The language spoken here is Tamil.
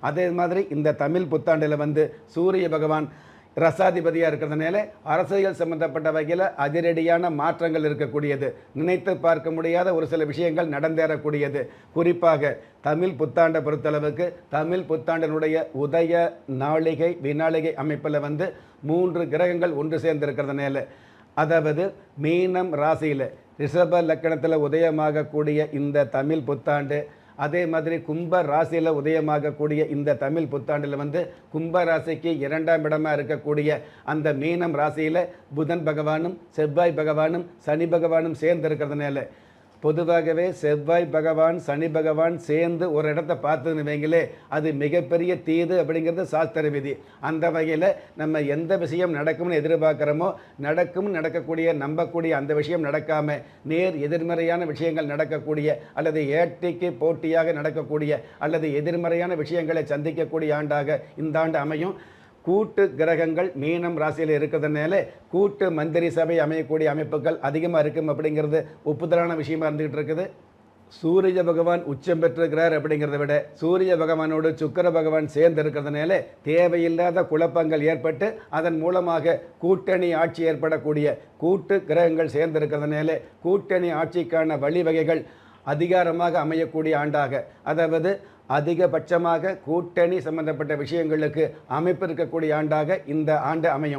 அதே மாதிரி இந்த தமிழ் புத்தாண்டில் வந்து சூரிய பகவான் ரசாதிபதியாக இருக்கிறதுனால அரசியல் சம்பந்தப்பட்ட வகையில் அதிரடியான மாற்றங்கள் இருக்கக்கூடியது. நினைத்து பார்க்க முடியாத ஒரு சில விஷயங்கள் நடந்தேறக்கூடியது. குறிப்பாக தமிழ் புத்தாண்டை பொறுத்தளவுக்கு தமிழ் புத்தாண்டினுடைய உதய நாளிகை வினாளிகை அமைப்பில் வந்து 3 கிரகங்கள் ஒன்று சேர்ந்திருக்கிறதுனால, அதாவது மீனம் ராசியில் ரிஷப லக்கணத்தில் உதயமாகக்கூடிய இந்த தமிழ் புத்தாண்டு, அதே மாதிரி கும்ப ராசியில் உதயமாகக்கூடிய இந்த தமிழ் புத்தாண்டில் வந்து கும்ப ராசிக்கு 2ஆம் இடமாக இருக்கக்கூடிய அந்த மீனம் ராசியில் புதன் பகவானும் செவ்வாய் பகவானும் சனி பகவானும் சேர்ந்து இருக்கிறதுனால, பொதுவாகவே செவ்வாய் பகவான் சனி பகவான் சேர்ந்து ஒரு இடத்த பார்த்துன்னு வைங்களே, அது மிகப்பெரிய தீது அப்படிங்கிறது சாஸ்திர விதி. அந்த வகையில் நம்ம எந்த விஷயம் நடக்கும்னு எதிர்பார்க்குறோமோ நடக்கக்கூடிய நம்பக்கூடிய அந்த விஷயம் நடக்காமல் நேர் எதிர்மறையான விஷயங்கள் நடக்கக்கூடிய அல்லது ஏட்டிக்கு போட்டியாக நடக்கக்கூடிய அல்லது எதிர்மறையான விஷயங்களை சந்திக்கக்கூடிய ஆண்டாக இந்த ஆண்டு அமையும். கூட்டு கிரகங்கள் மீனம் ராசியில் இருக்கிறதுனால கூட்டு மந்திரி சபை அமையக்கூடிய அமைப்புகள் அதிகமாக இருக்கும் அப்படிங்கிறது ஒப்புதலான விஷயமா இருந்துகிட்டு இருக்குது. சூரிய பகவான் உச்சம் பெற்றிருக்கிறார் அப்படிங்கிறத விட சூரிய பகவானோடு சுக்கிர பகவான் சேர்ந்து இருக்கிறதுனால தேவையில்லாத குழப்பங்கள் ஏற்பட்டு அதன் மூலமாக கூட்டணி ஆட்சி ஏற்படக்கூடிய கூட்டு கிரகங்கள் சேர்ந்து இருக்கிறதுனால கூட்டணி ஆட்சிக்கான வழிவகைகள் அதிகாரமாக அமையக்கூடிய ஆண்டாக, அதாவது அதிகபட்சமாக கூட்டணி சம்பந்தப்பட்ட விஷயங்களுக்கு அமைப்பு இருக்கக்கூடிய ஆண்டாக இந்த ஆண்டு அமையும்.